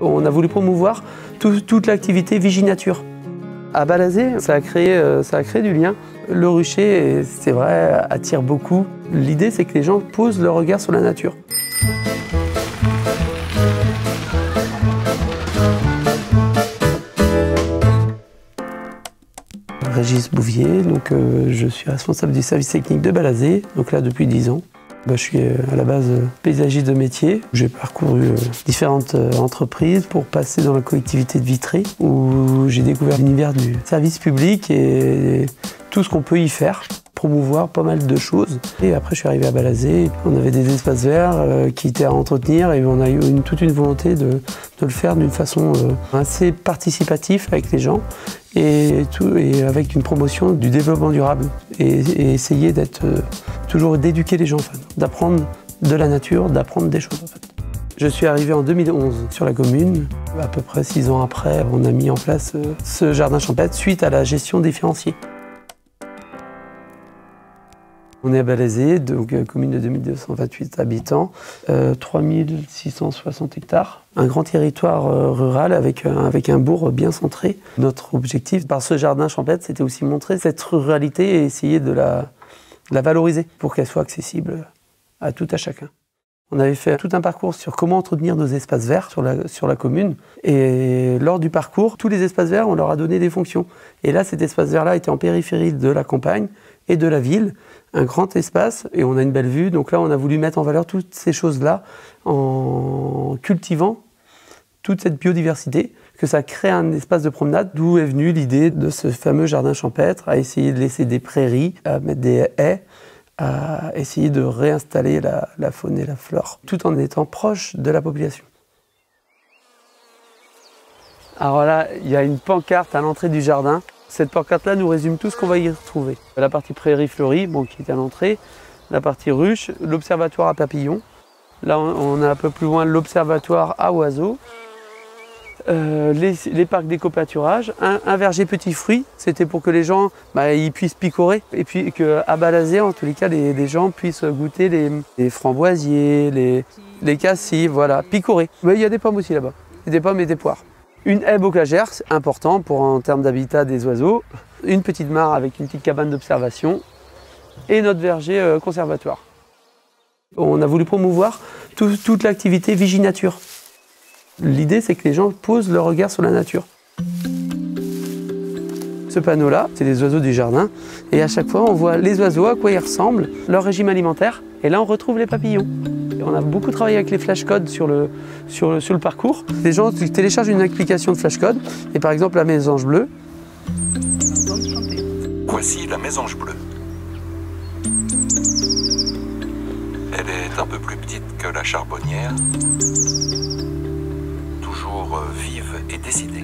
On a voulu promouvoir toute l'activité Viginature. À Balazé, ça a créé du lien. Le rucher, c'est vrai, attire beaucoup. L'idée, c'est que les gens posent leur regard sur la nature. Régis Bouvier, donc, je suis responsable du service technique de Balazé, donc là depuis 10 ans. Je suis à la base paysagiste de métier. J'ai parcouru différentes entreprises pour passer dans la collectivité de Vitré, où j'ai découvert l'univers du service public et tout ce qu'on peut y faire, promouvoir pas mal de choses. Et après, je suis arrivé à Balazé. On avait des espaces verts qui étaient à entretenir et on a eu toute une volonté de le faire d'une façon assez participative avec les gens et avec une promotion du développement durable et essayer d'être toujours d'éduquer les gens, d'apprendre de la nature, d'apprendre des choses. En fait. Je suis arrivé en 2011 sur la commune. À peu près 6 ans après, on a mis en place ce jardin champêtre suite à la gestion des financiers. On est à Balazé, donc commune de 2228 habitants, 3660 hectares. Un grand territoire rural avec un bourg bien centré. Notre objectif par ce jardin champêtre, c'était aussi montrer cette ruralité et essayer de la valoriser pour qu'elle soit accessible à tout à chacun. On avait fait tout un parcours sur comment entretenir nos espaces verts sur la commune. Et lors du parcours, tous les espaces verts, on leur a donné des fonctions. Et là, cet espace vert-là était en périphérie de la campagne et de la ville. Un grand espace et on a une belle vue. Donc là, on a voulu mettre en valeur toutes ces choses-là en cultivant toute cette biodiversité, que ça crée un espace de promenade, d'où est venue l'idée de ce fameux jardin champêtre, à essayer de laisser des prairies, à mettre des haies, à essayer de réinstaller la faune et la flore, tout en étant proche de la population. Alors là, il y a une pancarte à l'entrée du jardin. Cette pancarte-là nous résume tout ce qu'on va y retrouver. La partie prairie fleurie, qui est à l'entrée, la partie ruche, l'observatoire à papillons. Là, on a un peu plus loin l'observatoire à oiseaux. Les parcs d'éco-pâturage, un verger petits fruits, c'était pour que les gens ils puissent picorer. Et puis qu'à Balazé, en tous les cas, les gens puissent goûter les framboisiers, les cassis, voilà, picorer. Mais il y a des pommes aussi là-bas, des pommes et des poires. Une haie bocagère, c'est important en termes d'habitat des oiseaux. Une petite mare avec une petite cabane d'observation. Et notre verger conservatoire. On a voulu promouvoir toute l'activité Viginature. L'idée, c'est que les gens posent leur regard sur la nature. Ce panneau-là, c'est les oiseaux du jardin. Et à chaque fois, on voit les oiseaux, à quoi ils ressemblent, leur régime alimentaire. Et là, on retrouve les papillons. Et on a beaucoup travaillé avec les flashcodes sur le parcours. Les gens téléchargent une application de flashcode. Et par exemple, la mésange bleue. Voici la mésange bleue. Elle est un peu plus petite que la charbonnière. Toujours vive et décidée.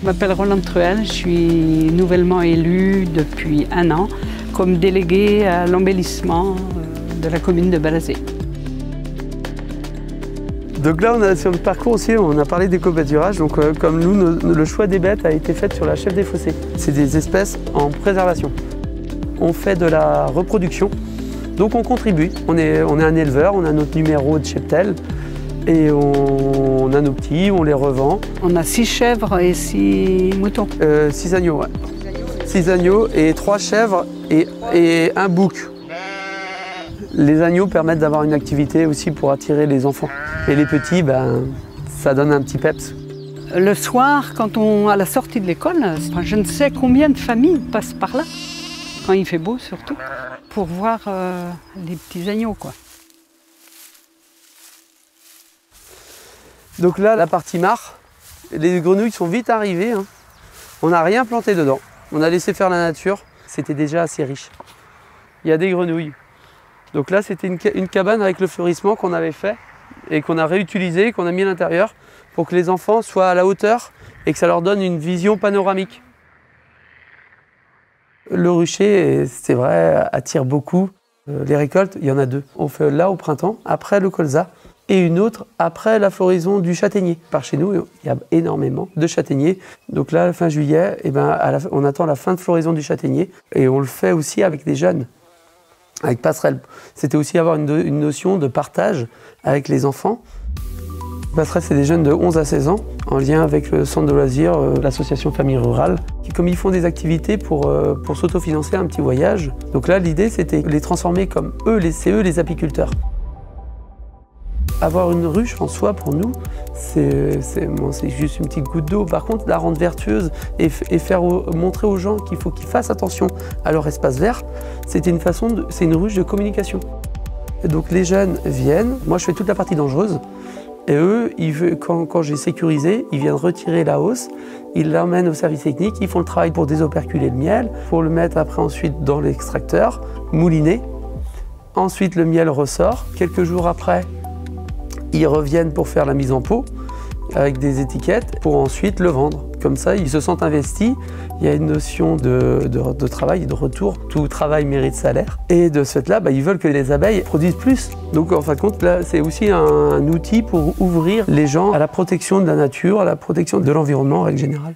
Je m'appelle Rolande Truel, je suis nouvellement élue depuis 1 an comme déléguée à l'embellissement de la commune de Balazé. Donc là, sur le parcours aussi, on a parlé d'éco-pâturage. Donc comme nous, le choix des bêtes a été fait sur la chèvre des fossés. C'est des espèces en préservation. On fait de la reproduction, donc on contribue. On est un éleveur, on a notre numéro de cheptel et on a nos petits, on les revend. On a 6 chèvres et 6 moutons. 6 agneaux, ouais. 6 agneaux et 3 chèvres et un bouc. Les agneaux permettent d'avoir une activité aussi pour attirer les enfants. Et les petits, ça donne un petit peps. Le soir, à la sortie de l'école, je ne sais combien de familles passent par là, quand il fait beau surtout, pour voir les petits agneaux, quoi. Donc là, la partie mare, les grenouilles sont vite arrivées. Hein. On n'a rien planté dedans. On a laissé faire la nature. C'était déjà assez riche. Il y a des grenouilles. Donc là, c'était une cabane avec le fleurissement qu'on avait fait et qu'on a réutilisé, qu'on a mis à l'intérieur pour que les enfants soient à la hauteur et que ça leur donne une vision panoramique. Le rucher, c'est vrai, attire beaucoup. Les récoltes, il y en a 2. On fait là au printemps, après le colza, et une autre après la floraison du châtaignier. Par chez nous, il y a énormément de châtaigniers. Donc là, fin juillet, on attend la fin de floraison du châtaignier et on le fait aussi avec des jeunes. avec Passerelle. C'était aussi avoir une notion de partage avec les enfants. Passerelle, c'est des jeunes de 11 à 16 ans, en lien avec le centre de loisirs, l'association Famille Rurale, qui, comme ils font des activités pour s'autofinancer un petit voyage. Donc là, l'idée, c'était de les transformer comme c'est eux les apiculteurs. Avoir une ruche en soi, pour nous, c'est juste une petite goutte d'eau. Par contre, la rendre vertueuse et montrer aux gens qu'il faut qu'ils fassent attention à leur espace vert, c'est une ruche de communication. Et donc les jeunes viennent, moi je fais toute la partie dangereuse, et eux, quand j'ai sécurisé, ils viennent retirer la hausse, ils l'emmènent au service technique, ils font le travail pour désoperculer le miel, pour le mettre après ensuite dans l'extracteur, mouliner. Ensuite, le miel ressort. Quelques jours après, ils reviennent pour faire la mise en pot avec des étiquettes pour ensuite le vendre. Comme ça, ils se sentent investis. Il y a une notion de travail et de retour. Tout travail mérite salaire. Et de ce fait-là, ils veulent que les abeilles produisent plus. Donc, en fin de compte, là, c'est aussi un outil pour ouvrir les gens à la protection de la nature, à la protection de l'environnement en règle générale.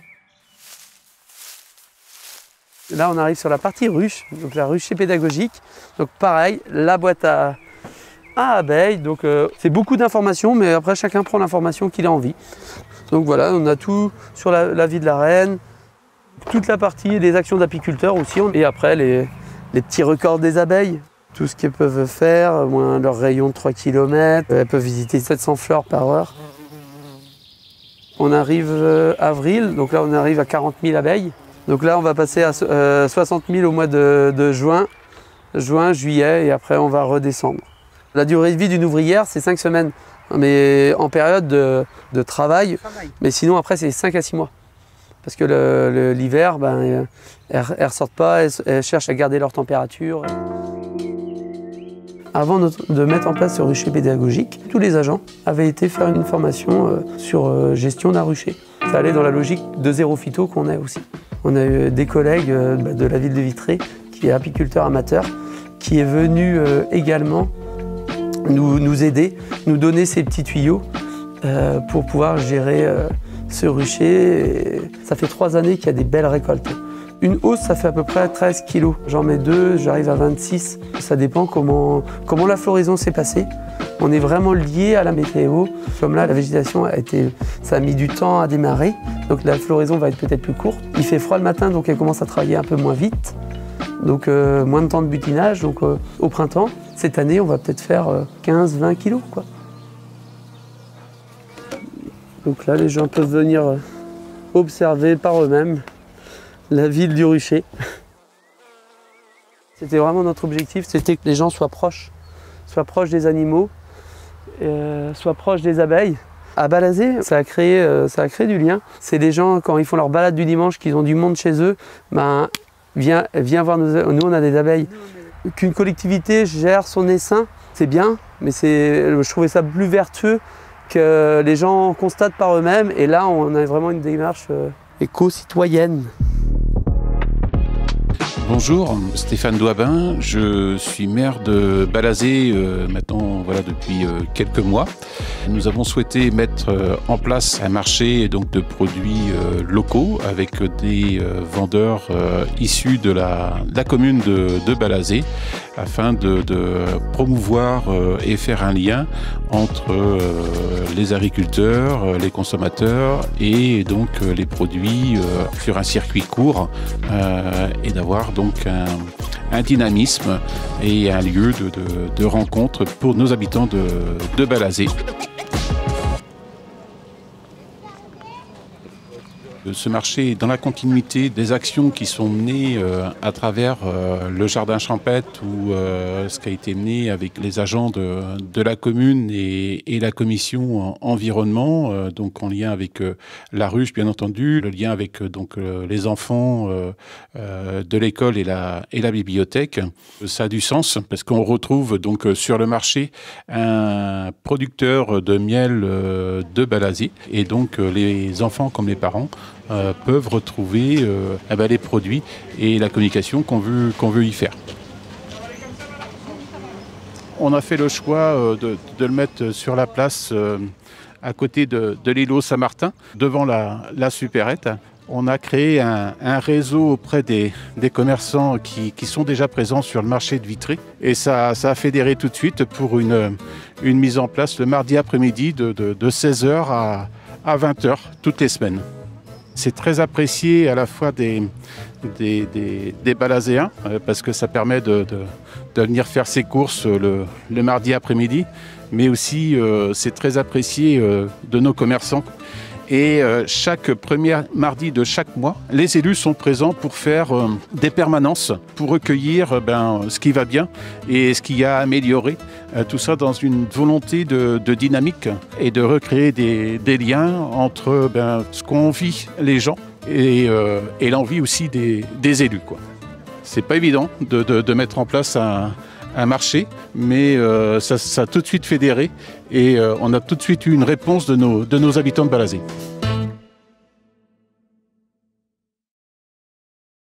Là, on arrive sur la partie ruche, donc la ruche pédagogique. Donc, pareil, la boîte à abeilles. Donc, c'est beaucoup d'informations, mais après, chacun prend l'information qu'il a envie. Donc voilà, on a tout sur la vie de la reine, toute la partie des actions d'apiculteurs aussi, et après les petits records des abeilles, tout ce qu'elles peuvent faire, leur rayon de 3 km, elles peuvent visiter 700 fleurs par heure. On arrive avril, donc là on arrive à 40 000 abeilles. Donc là on va passer à 60 000 au mois de juin, juillet, et après on va redescendre. La durée de vie d'une ouvrière, c'est 5 semaines. Mais en période de travail, mais sinon après c'est 5 à 6 mois. Parce que l'hiver, elles ne ressortent pas, elles cherchent à garder leur température. Avant de mettre en place ce rucher pédagogique, tous les agents avaient été faire une formation sur gestion d'un rucher. Ça allait dans la logique de zéro phyto qu'on a aussi. On a eu des collègues de la ville de Vitré, qui est apiculteur amateur, qui est venu également nous aider, nous donner ces petits tuyaux pour pouvoir gérer ce rucher. Et ça fait 3 années qu'il y a des belles récoltes. Une hausse, ça fait à peu près 13 kg. J'en mets 2, j'arrive à 26. Ça dépend comment la floraison s'est passée. On est vraiment lié à la météo. Comme là, la végétation ça a mis du temps à démarrer. Donc la floraison va être peut-être plus courte. Il fait froid le matin, donc elle commence à travailler un peu moins vite. Donc moins de temps de butinage. Donc au printemps, cette année, on va peut-être faire 15-20 kilos, quoi. Donc là, les gens peuvent venir observer par eux-mêmes la ville du rucher. C'était vraiment notre objectif, c'était que les gens soient proches des animaux, soient proches des abeilles. À Balazé, ça a créé du lien. C'est des gens, quand ils font leur balade du dimanche, qu'ils ont du monde chez eux, viens voir nous on a des abeilles. Qu'une collectivité gère son essaim, c'est bien, mais je trouvais ça plus vertueux que les gens constatent par eux-mêmes. Et là, on a vraiment une démarche éco-citoyenne. Bonjour, Stéphane Douabin, je suis maire de Balazé maintenant depuis quelques mois. Nous avons souhaité mettre en place un marché donc, de produits locaux avec des vendeurs issus de la commune de Balazé afin de promouvoir et faire un lien entre les agriculteurs, les consommateurs et donc les produits sur un circuit court et d'avoir donc un dynamisme et un lieu de rencontre pour nos habitants de Balazé. Ce marché est dans la continuité des actions qui sont menées à travers le jardin champêtre ou ce qui a été mené avec les agents de la commune et la commission environnement, donc en lien avec la ruche bien entendu, le lien avec les enfants de l'école et la bibliothèque. Ça a du sens parce qu'on retrouve donc sur le marché un producteur de miel de Balazé et donc les enfants comme les parents peuvent retrouver les produits et la communication qu'on veut y faire. On a fait le choix de le mettre sur la place à côté de l'îlot Saint-Martin, devant la supérette, On a créé un réseau auprès des commerçants qui sont déjà présents sur le marché de Vitry. Et ça a fédéré tout de suite pour une mise en place le mardi après-midi de 16h à 20h toutes les semaines. C'est très apprécié à la fois des Balazéens parce que ça permet de venir faire ses courses le mardi après-midi, mais aussi c'est très apprécié de nos commerçants. Et chaque premier mardi de chaque mois, les élus sont présents pour faire des permanences, pour recueillir ce qui va bien et ce qui a amélioré. Tout ça dans une volonté de dynamique et de recréer des liens entre ce qu'ont envie les gens et l'envie aussi des élus, quoi. C'est pas évident de mettre en place un marché, mais ça a tout de suite fédéré et on a tout de suite eu une réponse de nos habitants de Balazé.